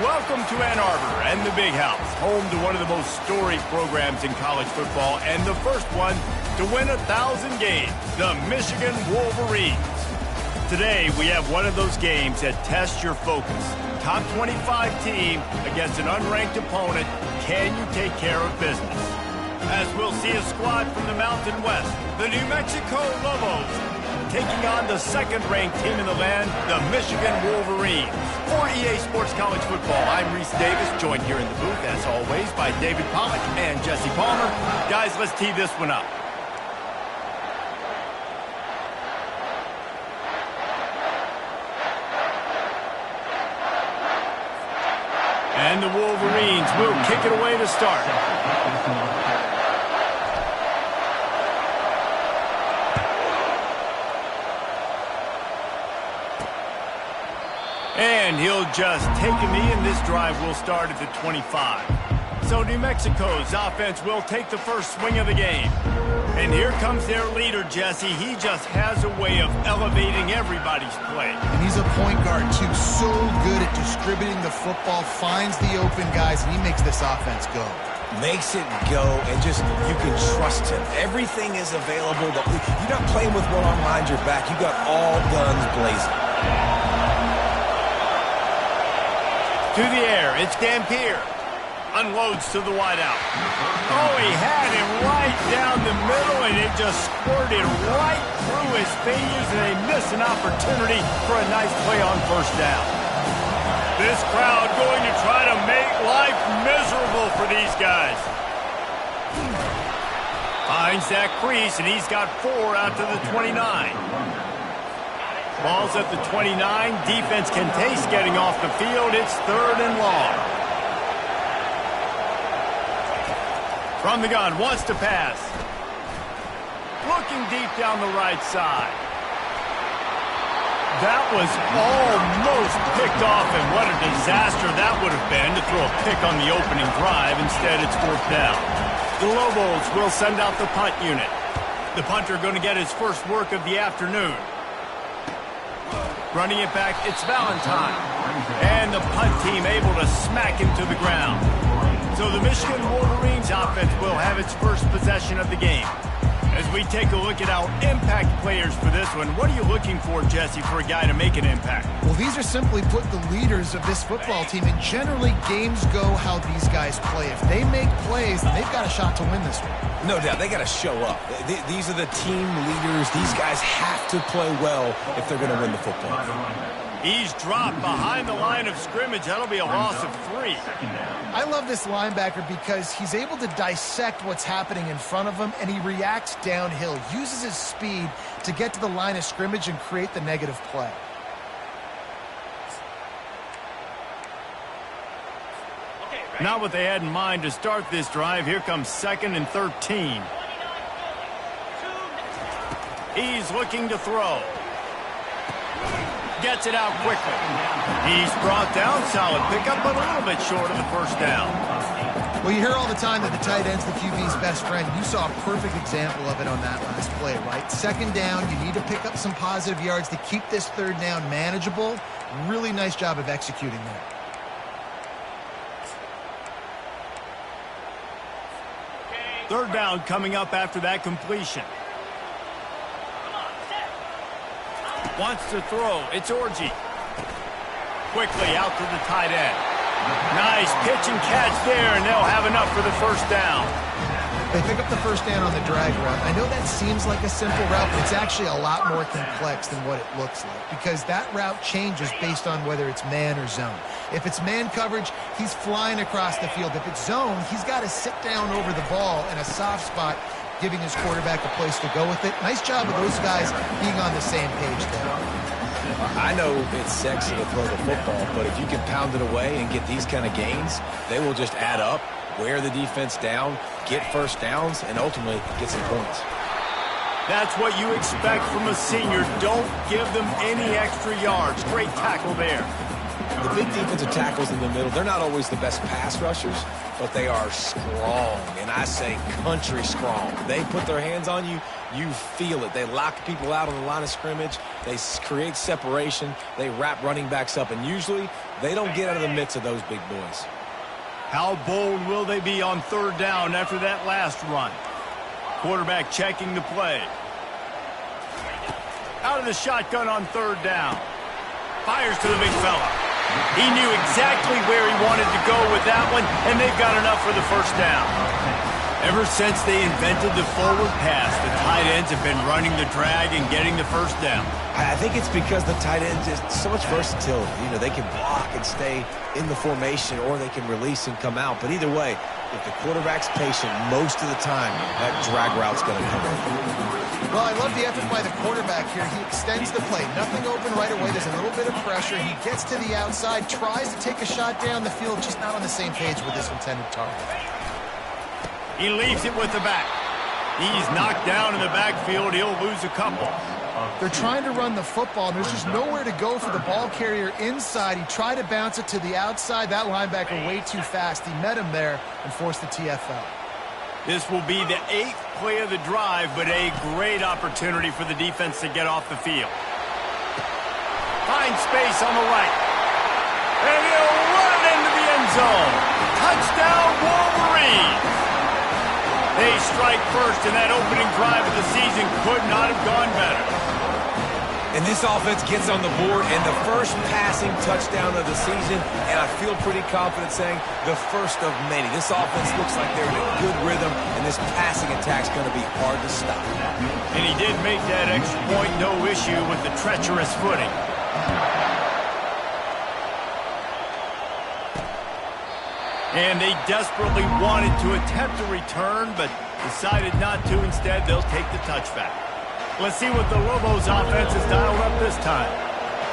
welcome to Ann Arbor and the Big House, home to one of the most storied programs in college football and the first one to win 1,000 games, the Michigan Wolverines. Today, we have one of those games that tests your focus. Top 25 team against an unranked opponent. Can you take care of business? As we'll see a squad from the Mountain West, the New Mexico Lobos, taking on the second-ranked team in the land, the Michigan Wolverines. For EA Sports College Football, I'm Reese Davis, joined here in the booth, as always, by David Pollack and Jesse Palmer. Guys, let's tee this one up. And the Wolverines will kick it away to start. And he'll just take a knee, and this drive will start at the 25. So New Mexico's offense will take the first swing of the game. And here comes their leader, Jesse. He just has a way of elevating everybody's play. And he's a point guard, too. So good at distributing the football, finds the open guys, and he makes this offense go. Makes it go, and just, you can trust him. Everything is available. You're not playing with one arm behind your back. You got all guns blazing. To the air, it's Dampier. Unloads to the wideout. Oh, he had him right down the middle, and it just squirted right through his fingers, and they missed an opportunity for a nice play on first down. This crowd going to try to make life miserable for these guys. Finds that crease, and he's got 4 out to the 29. Ball's at the 29. Defense can taste getting off the field. It's 3rd and long. From the gun, wants to pass. Looking deep down the right side. That was almost picked off, and what a disaster that would have been to throw a pick on the opening drive. Instead, it's 4th down. The Lobos will send out the punt unit. The punter going to get his first work of the afternoon. Running it back, it's Valentine. And the punt team able to smack him to the ground. So the Michigan Wolverines offense will have its first possession of the game. As we take a look at our impact players for this one, what are you looking for, Jesse, for a guy to make an impact? Well, these are simply put the leaders of this football team, and generally games go how these guys play. If they make plays, then they've got a shot to win this one. No doubt, they got to show up. These are the team leaders. These guys have to play well if they're going to win the football. He's dropped behind the line of scrimmage. That'll be a loss of 3. I love this linebacker because he's able to dissect what's happening in front of him, and he reacts downhill, uses his speed to get to the line of scrimmage and create the negative play. Not what they had in mind to start this drive. Here comes 2nd and 13. He's looking to throw. Gets it out quickly. He's brought down. Solid pickup, but a little bit short of the first down. Well, you hear all the time that the tight end's the QB's best friend. You saw a perfect example of it on that last play, right? 2nd down, you need to pick up some positive yards to keep this 3rd down manageable. Really nice job of executing there. Third down coming up after that completion. Wants to throw. It's Orji. Quickly out to the tight end. Nice pitch and catch there, and they'll have enough for the first down. They pick up the first down on the drag route. I know that seems like a simple route, but it's actually a lot more complex than what it looks like, because that route changes based on whether it's man or zone. If it's man coverage, he's flying across the field. If it's zone, he's got to sit down over the ball in a soft spot, giving his quarterback a place to go with it. Nice job of those guys being on the same page there. I know it's sexy to throw the football, but if you can pound it away and get these kind of gains, they will just add up, wear the defense down, get first downs, and ultimately get some points. That's what you expect from a senior. Don't give them any extra yards. Great tackle there. The big defensive tackles in the middle, they're not always the best pass rushers, but they are strong, and I say country strong. They put their hands on you, You feel it. They lock people out on the line of scrimmage. They create separation. They wrap running backs up, and usually they don't get out of the mix of those big boys. How bold will they be on third down after that last run? Quarterback checking the play. Out of the shotgun on third down. Fires to the big fella. He knew exactly where he wanted to go with that one, and they've got enough for the first down. Ever since they invented the forward pass, the tight ends have been running the drag and getting the first down. I think it's because the tight ends is so much versatility. You know, they can block and stay in the formation, or they can release and come out. But either way, if the quarterback's patient most of the time, that drag route's going to come in. Well, I love the effort by the quarterback here. He extends the play. Nothing open right away. There's a little bit of pressure. He gets to the outside, tries to take a shot down the field, just not on the same page with his intended target. He leaves it with the back. He's knocked down in the backfield. He'll lose a couple. They're trying to run the football, and there's just nowhere to go for the ball carrier inside. He tried to bounce it to the outside. That linebacker way too fast. He met him there and forced the TFL. This will be the 8th play of the drive, but a great opportunity for the defense to get off the field. Finds space on the right. And he'll run into the end zone. Touchdown, Wolverines! They strike first, and that opening drive of the season could not have gone better. And this offense gets on the board, and the first passing touchdown of the season, and I feel pretty confident saying the first of many. This offense looks like they're in a good rhythm, and this passing attack's going to be hard to stop. And he did make that extra point, no issue with the treacherous footing. And they desperately wanted to attempt a return, but decided not to. Instead, they'll take the touchback. Let's see what the Lobos offense has dialed up this time.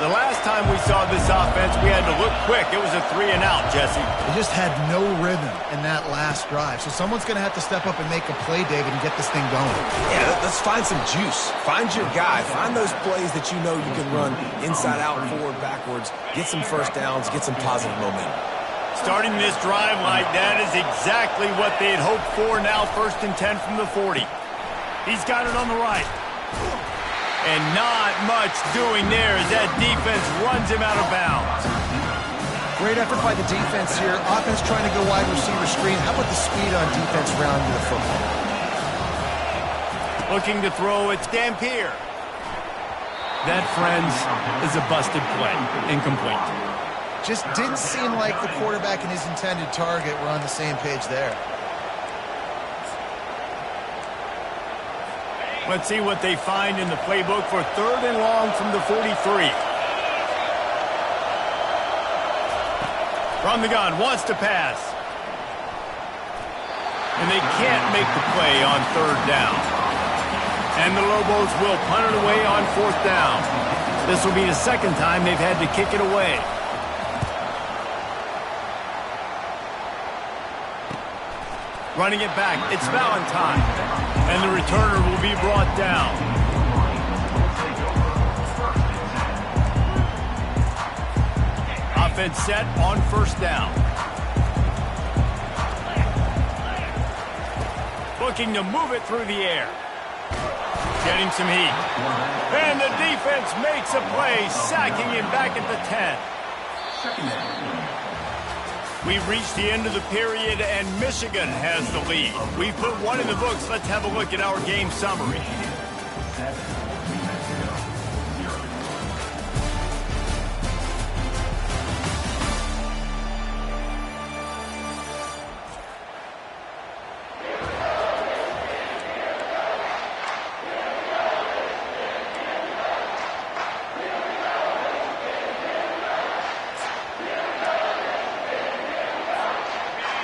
The last time we saw this offense, we had to look quick. It was a 3-and-out, Jesse. They just had no rhythm in that last drive. So someone's going to have to step up and make a play, David, and get this thing going. Yeah, let's find some juice. Find your guy. Find those plays that you know you can run inside out, forward, backwards. Get some first downs. Get some positive momentum. Starting this drive like that is exactly what they had hoped for. Now 1st and 10 from the 40. He's got it on the right. And not much doing there as that defense runs him out of bounds. Great effort by the defense here. Offense trying to go wide receiver screen. How about the speed on defense rounding the football? Looking to throw, it's Dampier. That, friends, is a busted play. Incomplete. Just didn't seem like the quarterback and his intended target were on the same page there. Let's see what they find in the playbook for 3rd and long from the 43. From the gun, wants to pass. And they can't make the play on 3rd down. And the Lobos will punt it away on 4th down. This will be the 2nd time they've had to kick it away. Running it back, it's Valentine. And the returner will be brought down. Offense set on 1st down. Looking to move it through the air. Getting some heat. And the defense makes a play, sacking him back at the 10. We've reached the end of the period, and Michigan has the lead. We've put one in the books. Let's have a look at our game summary.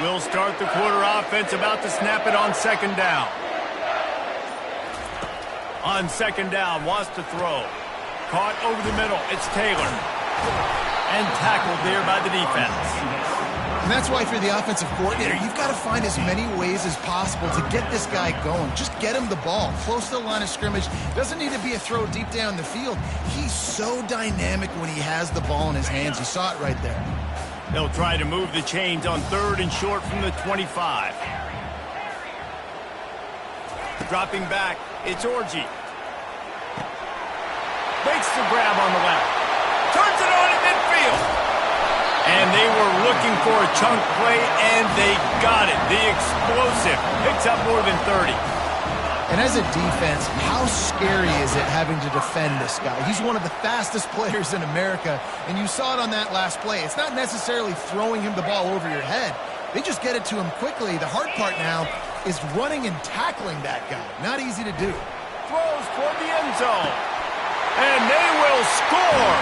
We'll start the quarter offense, about to snap it on 2nd down. On 2nd down, wants to throw. Caught over the middle, it's Taylor. And tackled there by the defense. And that's why if you're the offensive coordinator, you've got to find as many ways as possible to get this guy going. Just get him the ball, close to the line of scrimmage. Doesn't need to be a throw deep down the field. He's so dynamic when he has the ball in his hands. You saw it right there. They'll try to move the chains on 3rd and short from the 25. Dropping back, it's Orji. Makes the grab on the left. Turns it on in midfield. And they were looking for a chunk play, and they got it. The explosive picks up more than 30. And as a defense, how scary is it having to defend this guy? He's one of the fastest players in America, and you saw it on that last play. It's not necessarily throwing him the ball over your head. They just get it to him quickly. The hard part now is running and tackling that guy. Not easy to do. Throws toward the end zone. And they will score.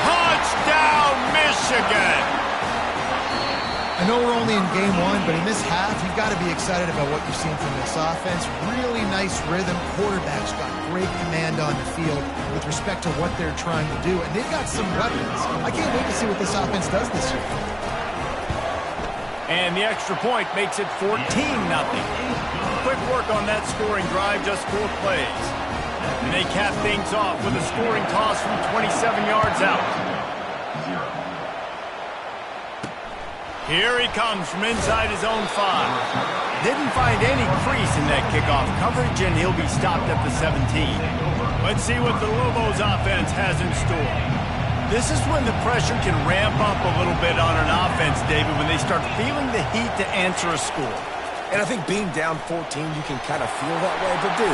Touchdown, Michigan. I know we're only in game one, but in this half, you've got to be excited about what you've seen from this offense. Really nice rhythm. Quarterback's got great command on the field with respect to what they're trying to do. And they've got some weapons. I can't wait to see what this offense does this year. And the extra point makes it 14-0. Quick work on that scoring drive, just 4 plays. And they cap things off with a scoring toss from 27 yards out. Here he comes from inside his own 5. Didn't find any crease in that kickoff coverage, and he'll be stopped at the 17. Let's see what the Lobos offense has in store. This is when the pressure can ramp up a little bit on an offense, David, when they start feeling the heat to answer a score. And I think being down 14, you can kind of feel that way. But, dude,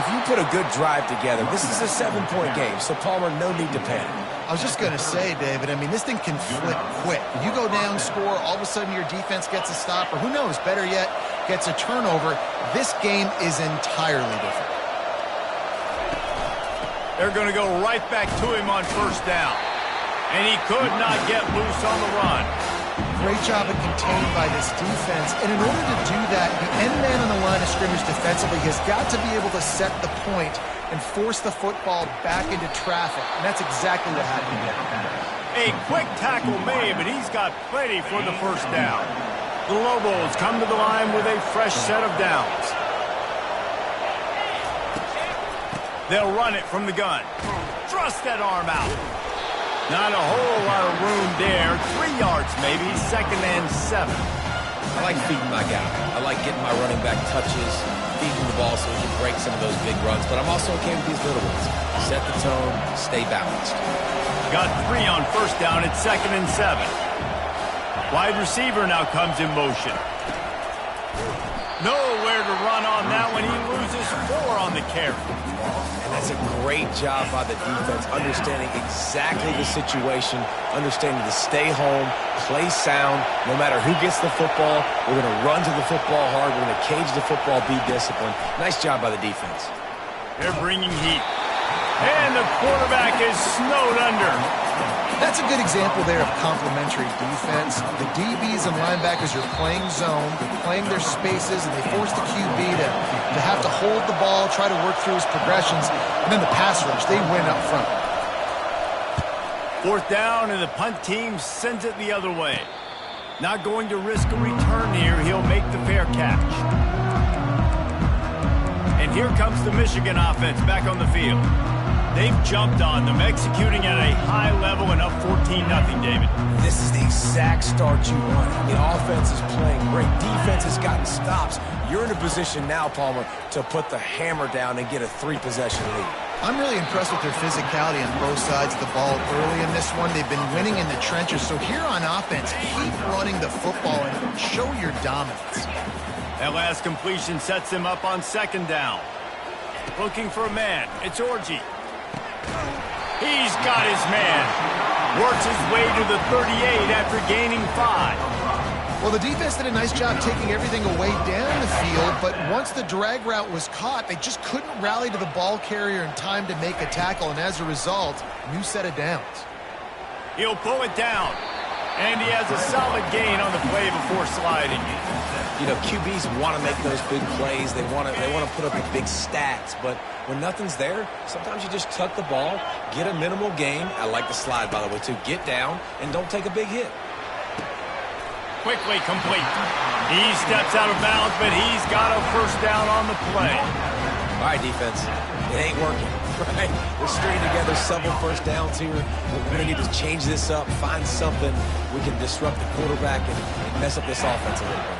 if you put a good drive together, this is a 7-point game, so Palmer, no need to panic. I was just going to say, David, I mean, this thing can flip quick. You go down, score, all of a sudden your defense gets a stop, or who knows, better yet, gets a turnover. This game is entirely different. They're going to go right back to him on first down. And he could not get loose on the run. Great job of containing by this defense. And in order to do that, the end man on the line of scrimmage defensively has got to be able to set the point and force the football back into traffic. And that's exactly what happened there. A quick tackle made, but he's got plenty for the first down. The Lobos come to the line with a fresh set of downs. They'll run it from the gun. Thrust that arm out. Not a whole lot of room there. 3 yards maybe, 2nd and 7. I like feeding my guy. I like getting my running back touches, feeding the ball so he can break some of those big runs. But I'm also okay with these little ones. Set the tone, stay balanced. Got 3 on first down at 2nd and 7. Wide receiver now comes in motion. Nowhere to run on that one. He loses 4 on the carry. And that's a great job by the defense, understanding exactly the situation, understanding to stay home, play sound. No matter who gets the football, we're going to run to the football hard. We're going to cage the football, be disciplined. Nice job by the defense. They're bringing heat. And the quarterback is snowed under. That's a good example there of complementary defense. The DBs and linebackers are playing zone, they're playing their spaces, and they force the QB to have to hold the ball, try to work through his progressions, and then the pass rush, they win up front. 4th down, and the punt team sends it the other way. Not going to risk a return here. He'll make the fair catch. And here comes the Michigan offense back on the field. They've jumped on them, executing at a high level and up 14-0, David. This is the exact start you want. The offense is playing great. Defense has gotten stops. You're in a position now, Palmer, to put the hammer down and get a 3-possession lead. I'm really impressed with their physicality on both sides of the ball early in this one. They've been winning in the trenches. So here on offense, keep running the football and show your dominance. That last completion sets him up on 2nd down. Looking for a man. It's Orji. He's got his man. Works his way to the 38 after gaining 5. Well, the defense did a nice job taking everything away down the field, but once the drag route was caught, they just couldn't rally to the ball carrier in time to make a tackle, and as a result, new set of downs. He'll pull it down, and he has a solid gain on the play before sliding. You know, QBs want to make those big plays. They want to put up the big stats, but when nothing's there, sometimes you just tuck the ball, get a minimal gain. I like the slide, by the way, too. Get down and don't take a big hit. Quickly complete. He steps out of bounds, but he's got a first down on the play. All right, defense. It ain't working, right? We're stringing together several first downs here. We're going to need to change this up, find something we can disrupt the quarterback and mess up this offense a little bit.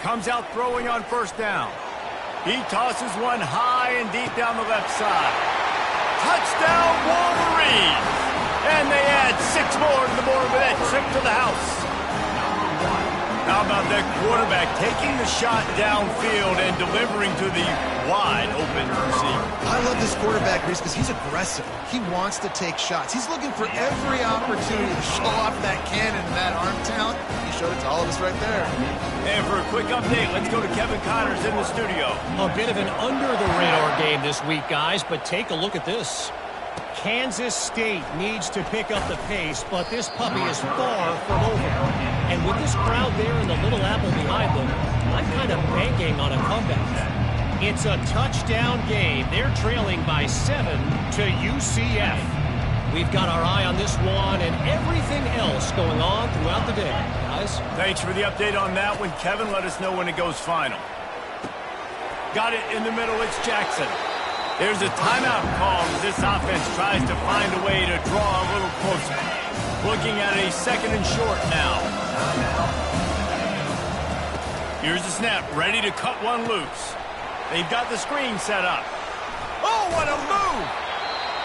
Comes out throwing on first down. He tosses one high and deep down the left side. Touchdown, Wolverines! And they add 6 more to the board with that trip to the house. How about that quarterback taking the shot downfield and delivering to the wide open receiver? I love this quarterback, Reese, because he's aggressive. He wants to take shots. He's looking for every opportunity to show off that cannon and that arm talent. He showed it to all of us right there. And for a quick update, let's go to Kevin Connors in the studio. A bit of an under-the-radar game this week, guys, but take a look at this. Kansas State needs to pick up the pace, but this puppy is far from over. And with this crowd there and the Little Apple behind them, I'm kind of banking on a comeback. It's a touchdown game. They're trailing by 7 to UCF. We've got our eye on this one and everything else going on throughout the day, guys. Thanks for the update on that one, Kevin. Let us know when it goes final. Got it in the middle. It's Jackson. There's a timeout call as this offense tries to find a way to draw a little closer. Looking at a 2nd and short now. Here's the snap, ready to cut one loose. They've got the screen set up. Oh, what a move!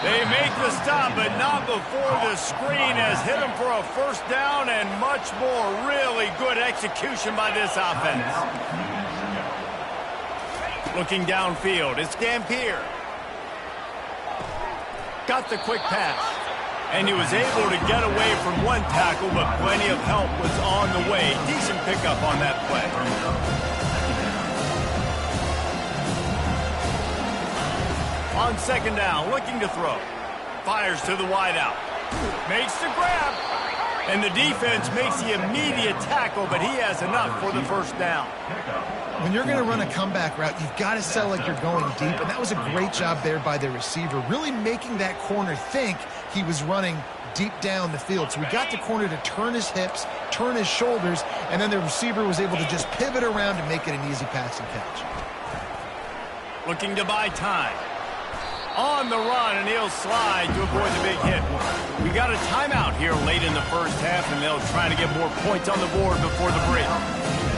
They make the stop, but not before the screen has hit them for a first down and much more. Really good execution by this offense. Looking downfield, it's Dampier. Got the quick pass. And he was able to get away from one tackle, but plenty of help was on the way. Decent pickup on that play. On 2nd down, looking to throw. Fires to the wideout. Makes the grab. And the defense makes the immediate tackle, but he has enough for the first down. When you're going to run a comeback route, you've got to sell like you're going deep, and that was a great job there by the receiver, really making that corner think he was running deep down the field. So we got the corner to turn his hips, turn his shoulders, and then the receiver was able to just pivot around and make it an easy pass and catch. Looking to buy time. On the run, and he'll slide to avoid the big hit. We got a timeout here late in the first half, and they'll try to get more points on the board before the break.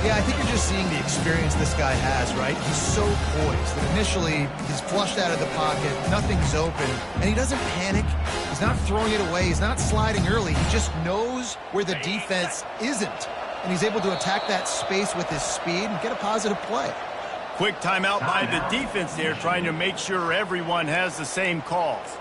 Yeah, I think you're just seeing the experience this guy has, right? He's so poised that initially he's flushed out of the pocket, nothing's open, and he doesn't panic. He's not throwing it away. He's not sliding early. He just knows where the defense isn't, and he's able to attack that space with his speed and get a positive play. Quick timeout by the defense there, trying to make sure everyone has the same calls.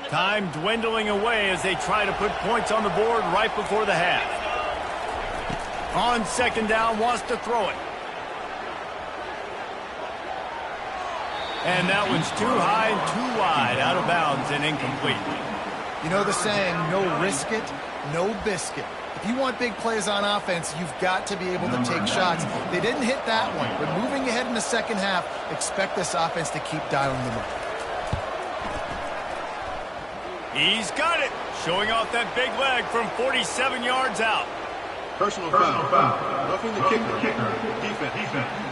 Time dwindling away as they try to put points on the board right before the half. On 2nd down, wants to throw it. And that one's too high and too wide, out of bounds and incomplete. You know the saying, no risk it, no biscuit. If you want big plays on offense, you've got to be able to take shots. They didn't hit that one, but moving ahead in the 2nd half, expect this offense to keep dialing them up. He's got it, showing off that big leg from 47 yards out. Personal foul. Roughing the kicker. Defense.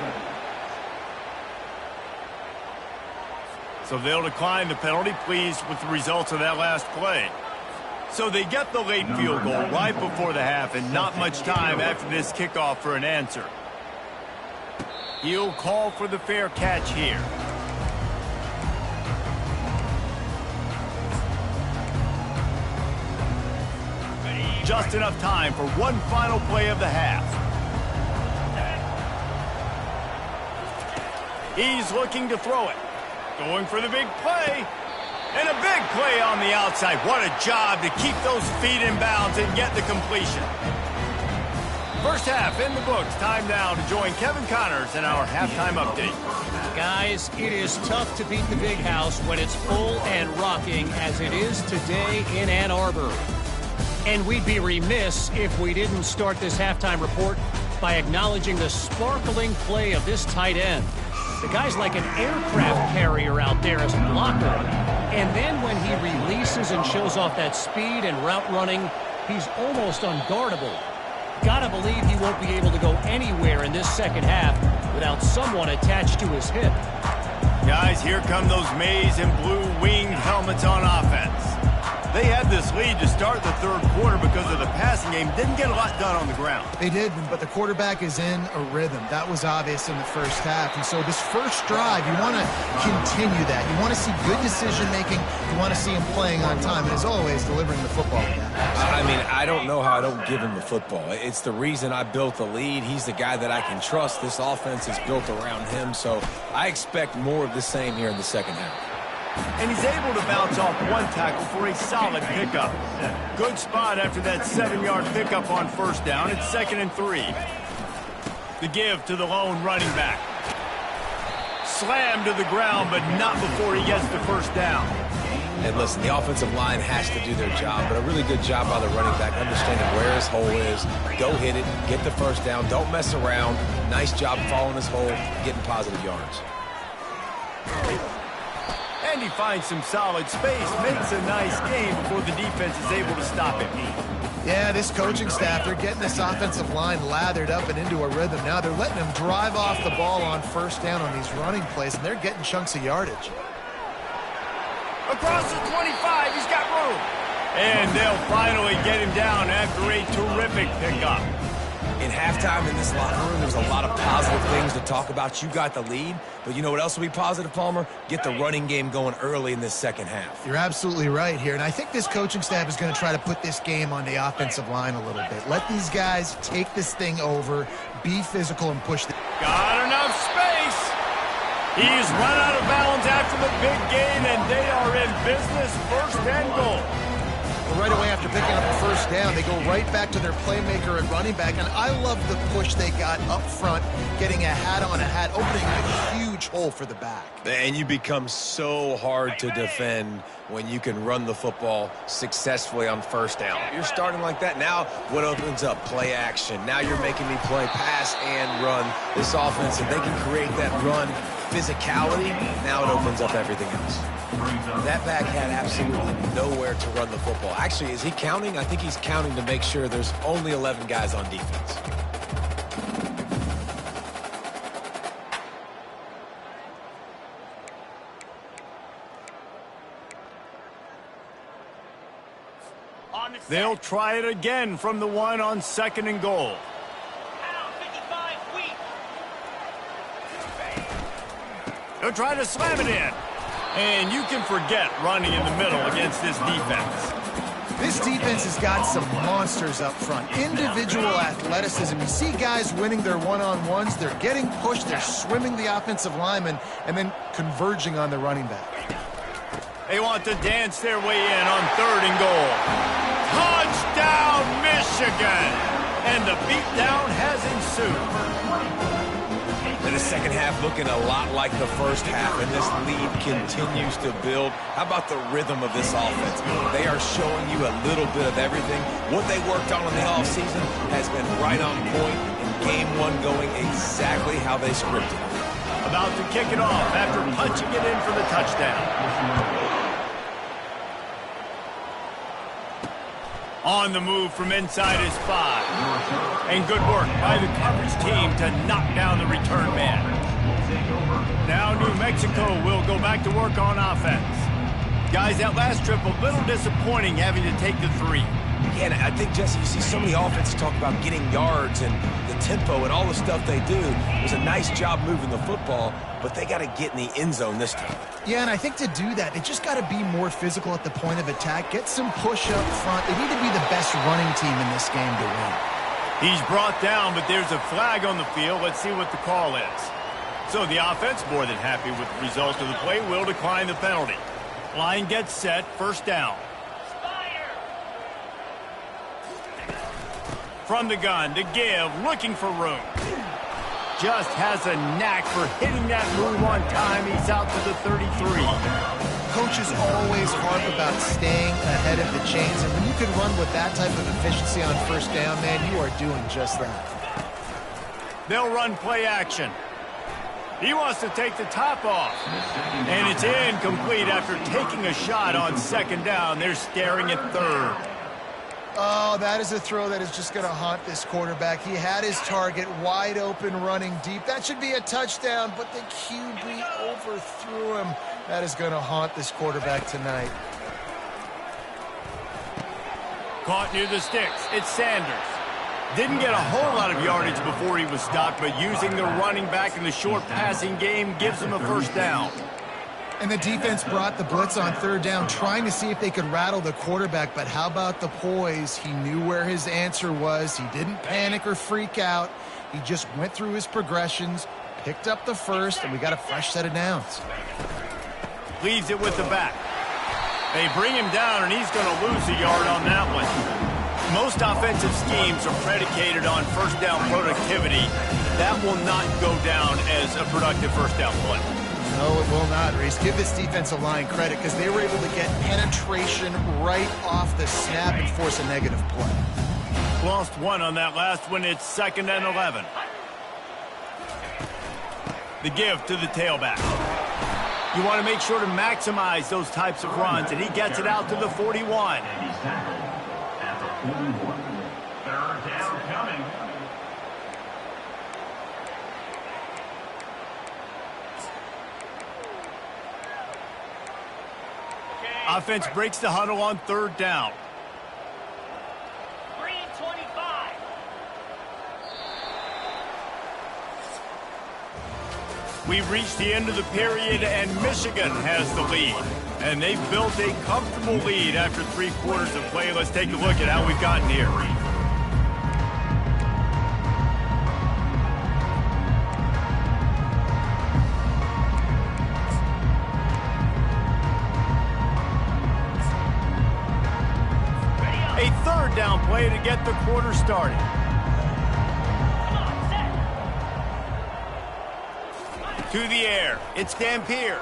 So they'll decline the penalty, pleased with the results of that last play. So they get the late field goal right before the half, and not much time after this kickoff for an answer. He'll call for the fair catch here. Just enough time for one final play of the half. He's looking to throw it. Going for the big play. And a big play on the outside. What a job to keep those feet in bounds and get the completion. First half in the books. Time now to join Kevin Connors in our halftime update. Guys, it is tough to beat the big house when it's full and rocking as it is today in Ann Arbor. And we'd be remiss if we didn't start this halftime report by acknowledging the sparkling play of this tight end. The guy's like an aircraft carrier out there as a blocker. And then when he releases and shows off that speed and route running, he's almost unguardable. Gotta believe he won't be able to go anywhere in this 2nd half without someone attached to his hip. Yeah, Guys, here come those maize and blue winged helmets on offense. They had this lead to start the third quarter because of the passing game. Didn't get a lot done on the ground. They didn't, but the quarterback is in a rhythm. That was obvious in the first half. And so this first drive, you want to continue that. You want to see good decision-making. You want to see him playing on time. And as always, delivering the football. I mean, I don't know how I don't give him the football. It's the reason I built the lead. He's the guy that I can trust. This offense is built around him. So I expect more of the same here in the second half. And he's able to bounce off one tackle for a solid pickup. Good spot after that 7-yard pickup on first down. It's 2nd and 3. The give to the lone running back. Slammed to the ground, but not before he gets the first down. And listen, the offensive line has to do their job, but a really good job by the running back, understanding where his hole is. Go hit it, get the first down, don't mess around. Nice job following his hole, getting positive yards. And he finds some solid space, makes a nice game before the defense is able to stop it. Yeah, this coaching staff, they're getting this offensive line lathered up and into a rhythm. Now they're letting them drive off the ball on first down on these running plays, and they're getting chunks of yardage. Across the 25, he's got room. And they'll finally get him down after a terrific pickup. In halftime in this locker room, there's a lot of positive things to talk about. You got the lead, but you know what else will be positive, Palmer? Get the running game going early in this second half. You're absolutely right here, and I think this coaching staff is going to try to put this game on the offensive line a little bit. Let these guys take this thing over, be physical, and push. Got enough space. He's run out of bounds after the big gain, and they are in business. 1st and goal. Right away after picking up the first down, they go right back to their playmaker and running back, and I love the push they got up front, getting a hat on a hat, opening a huge hole for the back. And you become so hard to defend when you can run the football successfully on first down. You're starting like that. Now what opens up? Play action. Now you're making me play pass and run. This offense, if they can create that run physicality, now it opens up everything else. That back had absolutely nowhere to run the football. Actually, is he counting? I think he's counting to make sure there's only 11 guys on defense. They'll try it again from the 1 on 2nd and goal. They'll try to slam it in. And you can forget running in the middle against this defense. This defense has got some monsters up front. Individual athleticism. You see guys winning their one-on-ones. They're getting pushed. They're swimming the offensive lineman and then converging on the running back. They want to dance their way in on 3rd and goal. Touchdown, Michigan! And the beatdown has ensued. And the second half looking a lot like the first half, and this lead continues to build. How about the rhythm of this offense? They are showing you a little bit of everything. What they worked on in the offseason has been right on point, and game 1 going exactly how they scripted. About to kick it off after punching it in for the touchdown. On the move from inside his 5. And good work by the coverage team to knock down the return man. Now New Mexico will go back to work on offense. Guys, that last trip a little disappointing having to take the 3. Yeah, and I think, Jesse, you see so many offenses talk about getting yards and the tempo and all the stuff they do. It was a nice job moving the football, but they got to get in the end zone this time. Yeah, and I think to do that, they just got to be more physical at the point of attack, get some push up front. They need to be the best running team in this game to win. He's brought down, but there's a flag on the field. Let's see what the call is. So the offense, more than happy with the result of the play, will decline the penalty. Line gets set, 1st down. From the gun to give, looking for room. Just has a knack for hitting that move on time. He's out to the 33. Coaches always harp about staying ahead of the chains, and when you can run with that type of efficiency on first down, man, you are doing just that. They'll run play action. He wants to take the top off. And it's incomplete after taking a shot on 2nd down. They're staring at 3rd. Oh, that is a throw that is just going to haunt this quarterback. He had his target wide open, running deep. That should be a touchdown, but the QB overthrew him. That is going to haunt this quarterback tonight. Caught near the sticks. It's Sanders. Didn't get a whole lot of yardage before he was stopped, but using the running back in the short passing game gives him a first down. And the defense brought the blitz on third down, trying to see if they could rattle the quarterback. But how about the poise? He knew where his answer was. He didn't panic or freak out. He just went through his progressions, picked up the first, and we got a fresh set of downs. Leaves it with the back. They bring him down, and he's going to lose a yard on that one. Most offensive schemes are predicated on first down productivity. That will not go down as a productive first down play. No, it will not, Reese. Give this defensive line credit because they were able to get penetration right off the snap and force a negative play. Lost one on that last one. It's 2nd and 11. The give to the tailback. You want to make sure to maximize those types of runs, and he gets it out to the 41. At the 41. Third down coming. Offense breaks the huddle on third down. 3:25. We've reached the end of the period, and Michigan has the lead. And they've built a comfortable lead after 3 quarters of play. Let's take a look at how we've gotten here. A third down play to get the quarter started. To the air. It's Dampier.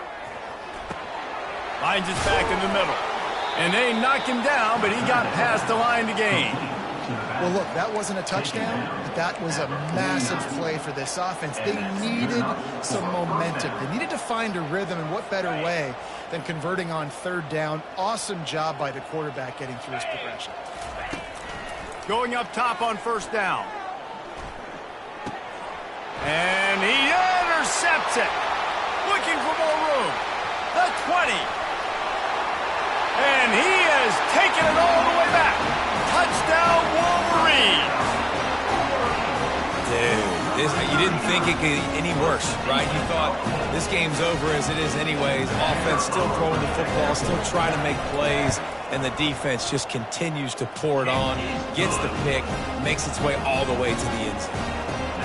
Finds his back in the middle. And they knock him down, but he got past the line to gain. Well, look, that wasn't a touchdown, but that was a massive play for this offense. They needed some momentum. They needed to find a rhythm, and what better way than converting on third down. Awesome job by the quarterback getting through his progression. Going up top on first down. And he intercepts it. Looking for more room. The 20. And he has taken it all the way back. Touchdown, Wolverines. Dude, you didn't think it could get any worse, right? You thought this game's over as it is anyways. Offense still throwing the football, still trying to make plays, and the defense just continues to pour it on, gets the pick, makes its way all the way to the end zone.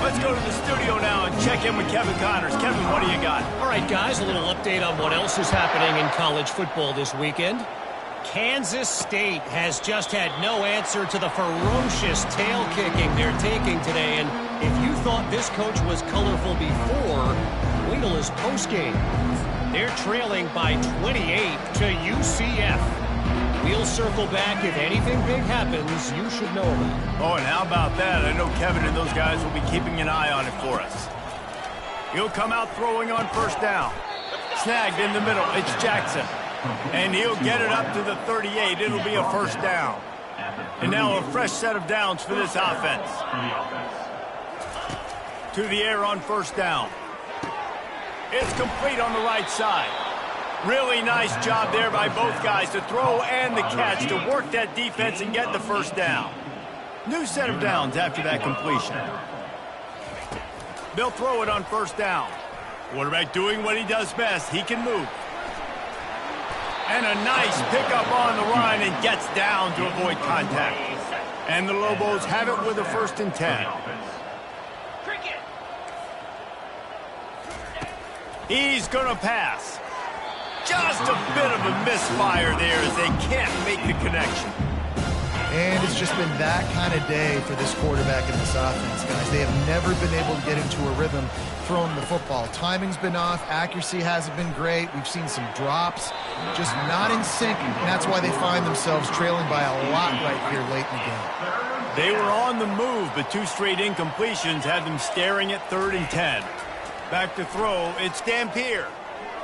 Let's go to the studio now and check in with Kevin Connors. Kevin, what do you got? All right, guys, a little update on what else is happening in college football this weekend. Kansas State has just had no answer to the ferocious tail kicking they're taking today. And if you thought this coach was colorful before, wait till his postgame. They're trailing by 28 to UCF. We'll circle back. If anything big happens, you should know about it. Oh, and how about that? I know Kevin and those guys will be keeping an eye on it for us. He'll come out throwing on first down. Snagged in the middle. It's Jackson. And he'll get it up to the 38. It'll be a first down. And now a fresh set of downs for this offense. To the air on first down. It's complete on the right side. Really nice job there by both guys to throw and the catch to work that defense and get the first down. New set of downs after that completion. They'll throw it on first down. Quarterback doing what he does best. He can move. And a nice pickup on the line and gets down to avoid contact. And the Lobos have it with a 1st and 10. He's going to pass. Just a bit of a misfire there as they can't make the connection. And it's just been that kind of day for this quarterback and this offense, guys. They have never been able to get into a rhythm throwing the football. Timing's been off. Accuracy hasn't been great. We've seen some drops, just not in sync. And that's why they find themselves trailing by a lot right here late in the game. They were on the move, but 2 straight incompletions had them staring at 3rd and 10. Back to throw, it's Dampier.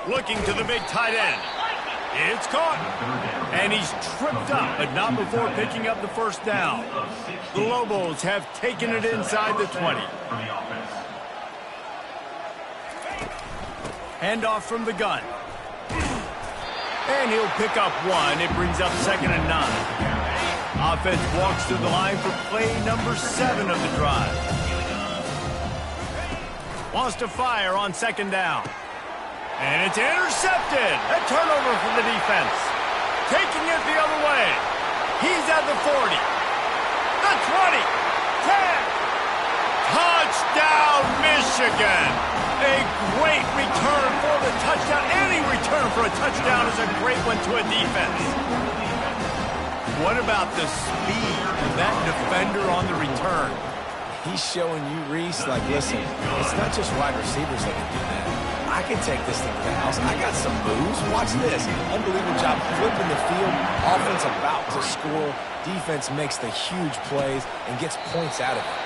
Looking to the big tight end. It's caught. And he's tripped up, but not before picking up the first down. The Lobos have taken it inside the 20. Handoff from the gun. And he'll pick up one. It brings up 2nd and 9. Offense walks to the line for play number 7 of the drive. Wants to fire on 2nd down. And it's intercepted. A turnover from the defense. Taking it the other way. He's at the 40. The 20. 10. Touchdown, Michigan. A great return for the touchdown. Any return for a touchdown is a great one to a defense. What about the speed of that defender on the return? He's showing you, Reese, like, listen, it's not just wide receivers that can do that. I can take this thing to the house. I got some moves. Watch this. Unbelievable job flipping the field. Offense about to score. Defense makes the huge plays and gets points out of it.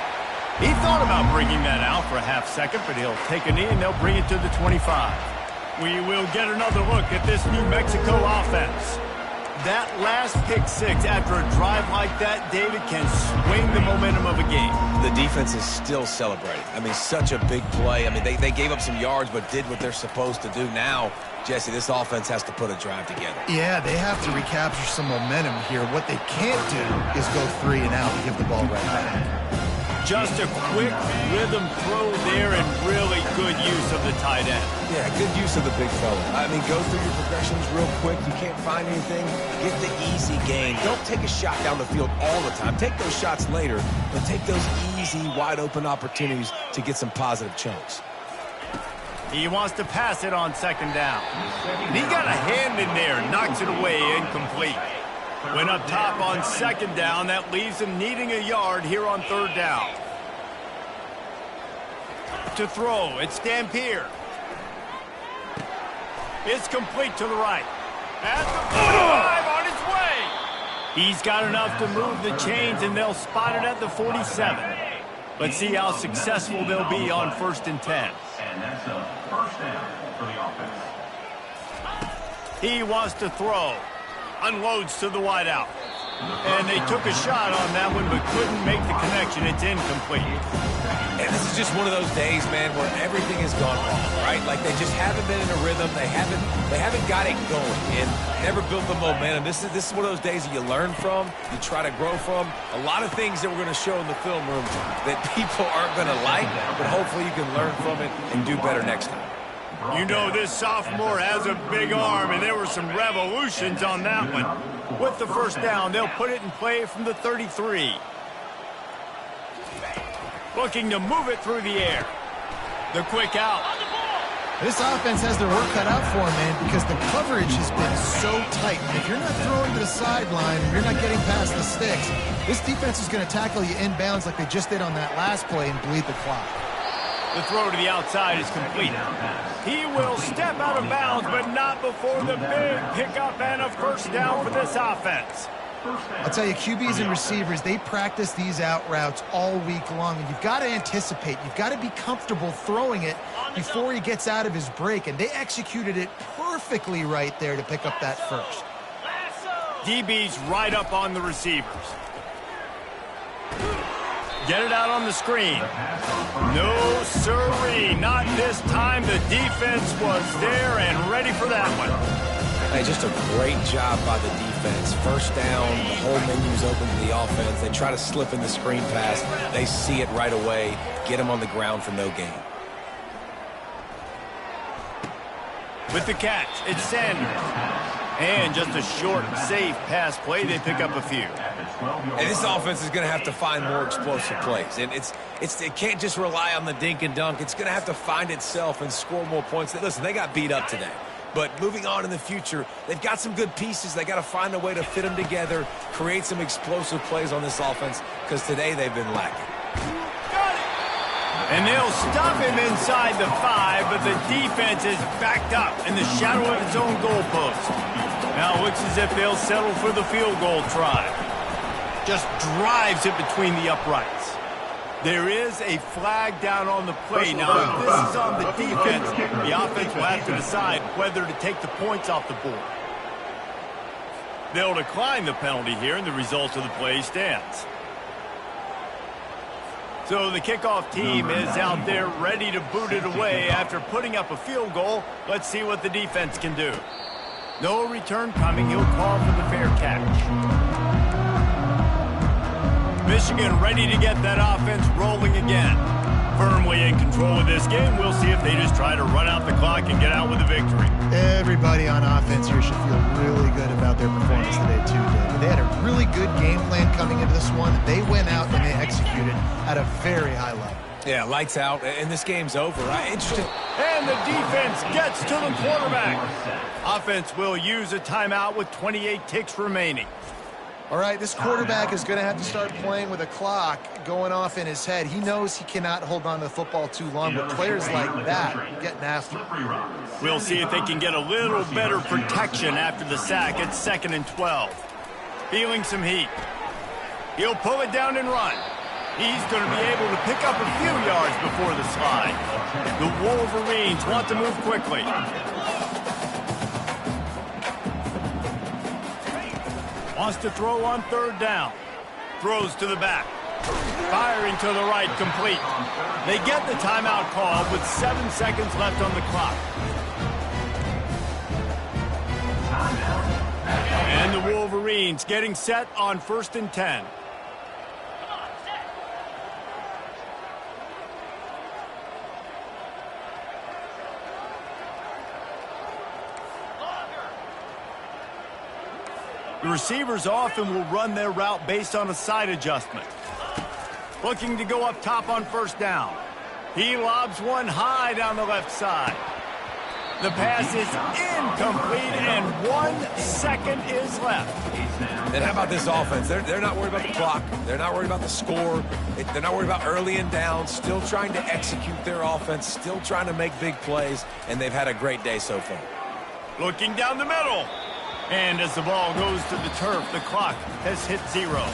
He thought about bringing that out for a half second, but he'll take a knee and they'll bring it to the 25. We will get another look at this New Mexico offense. That last pick 6 after a drive like that, David, can swing the momentum of a game. The defense is still celebrating. I mean, such a big play. I mean, they gave up some yards but did what they're supposed to do. Now, Jesse, this offense has to put a drive together. Yeah, they have to recapture some momentum here. What they can't do is go 3 and out and give the ball right back. Just a quick rhythm throw there and really good use of the tight end. Yeah, good use of the big fella. I mean, go through your progressions real quick. You can't find anything. Get the easy gain. Don't take a shot down the field all the time. Take those shots later, but take those easy, wide-open opportunities to get some positive chunks. He wants to pass it on 2nd down. He got a hand in there, knocks it away, incomplete. Went up top on 2nd down. That leaves him needing a yard here on 3rd down. To throw, it's Dampier. It's complete to the right. At the 45 on its way. He's got enough to move the chains, and they'll spot it at the 47. Let's see how successful they'll be on 1st and 10. And that's a first down for the offense. He wants to throw. Unloads to the wideout. And they took a shot on that one, but couldn't make the connection. It's incomplete. And this is just one of those days, man, where everything has gone wrong, right? Like they just haven't been in a rhythm. They haven't got it going and never built the momentum. This is one of those days that you learn from, you try to grow from. A lot of things that we're going to show in the film room that people aren't going to like, but hopefully you can learn from it and do better next time. You know, this sophomore has a big arm, and there were some revolutions on that one. With the 1st down, they'll put it in play from the 33. Looking to move it through the air. The quick out. This offense has their work cut out for them, man, because the coverage has been so tight. And if you're not throwing to the sideline and you're not getting past the sticks, this defense is going to tackle you inbounds like they just did on that last play and bleed the clock. The throw to the outside is complete. He will step out of bounds, but not before the big pickup and a 1st down for this offense. I'll tell you, QBs and receivers, they practice these out routes all week long, and you've got to anticipate. You've got to be comfortable throwing it before he gets out of his break, and they executed it perfectly right there to pick up that 1st. DB's right up on the receivers. Get it out on the screen. No, sirree, not this time. The defense was there and ready for that one. Hey, just a great job by the defense. 1st down, the whole menu's open to the offense. They try to slip in the screen pass. They see it right away. Get them on the ground for no gain. With the catch, it's Sanders. And just a short, safe pass play. They pick up a few. And this offense is going to have to find more explosive plays. And it can't just rely on the dink and dunk. It's going to have to find itself and score more points. Listen, they got beat up today. But moving on in the future, they've got some good pieces. They got to find a way to fit them together, create some explosive plays on this offense, because today they've been lacking. And they'll stop him inside the 5, but the defense is backed up in the shadow of its own goalpost. Now it looks as if they'll settle for the field goal try. Just drives it between the uprights. There is a flag down on the play. Now, if this is on the defense, the offense will have to decide whether to take the points off the board. They'll decline the penalty here, and the result of the play stands. So the kickoff team is out there ready to boot it away after putting up a field goal. Let's see what the defense can do. No return coming. He'll call for the fair catch. Michigan ready to get that offense rolling again. Firmly in control of this game. We'll see if they just try to run out the clock and get out with a victory. Everybody on offense here should feel really good about their performance today, too, David. They had a really good game plan coming into this one. They went out and they executed at a very high level. Yeah, lights out, and this game's over. Interesting. And the defense gets to the quarterback. Offense will use a timeout with 28 ticks remaining. All right, this quarterback is going to have to start playing with a clock going off in his head. He knows he cannot hold on to the football too long, but players like that get nasty. We'll see if they can get a little better protection after the sack. It's 2nd and 12. Feeling some heat. He'll pull it down and run. He's going to be able to pick up a few yards before the slide. The Wolverines want to move quickly. Wants to throw on 3rd down. Throws to the back. Firing to the right, complete. They get the timeout call with 7 seconds left on the clock. And the Wolverines getting set on 1st and 10. The receivers often will run their route based on a side adjustment. Looking to go up top on 1st down. He lobs one high down the left side. The pass is incomplete, and 1 second is left. And how about this offense? They're not worried about the clock. They're not worried about the score. They're not worried about early and down. Still trying to execute their offense. Still trying to make big plays, and they've had a great day so far. Looking down the middle. And as the ball goes to the turf, the clock has hit 0.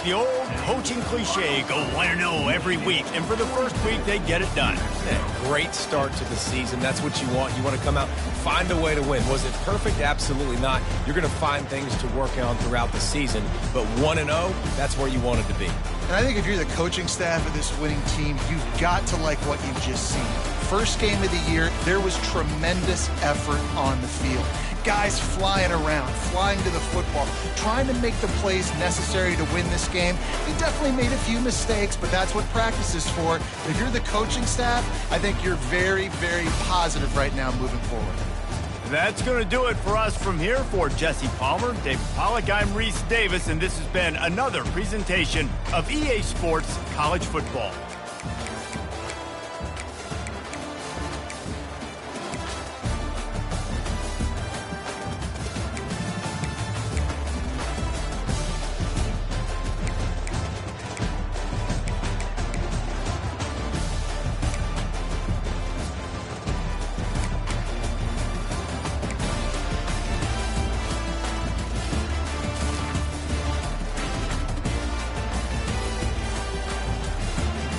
The old coaching cliche, go 1-0 every week. And for the first week, they get it done. Yeah, great start to the season. That's what you want. You want to come out, find a way to win. Was it perfect? Absolutely not. You're going to find things to work on throughout the season. But 1-0, that's where you wanted to be. And I think if you're the coaching staff of this winning team, you've got to like what you've just seen. First game of the year, there was tremendous effort on the field. Guys flying around, flying to the football, trying to make the plays necessary to win this game. They definitely made a few mistakes, but that's what practice is for. If you're the coaching staff, I think you're very, very positive right now moving forward. That's going to do it for us from here. For Jesse Palmer, David Pollack, I'm Reese Davis, and this has been another presentation of EA Sports College Football.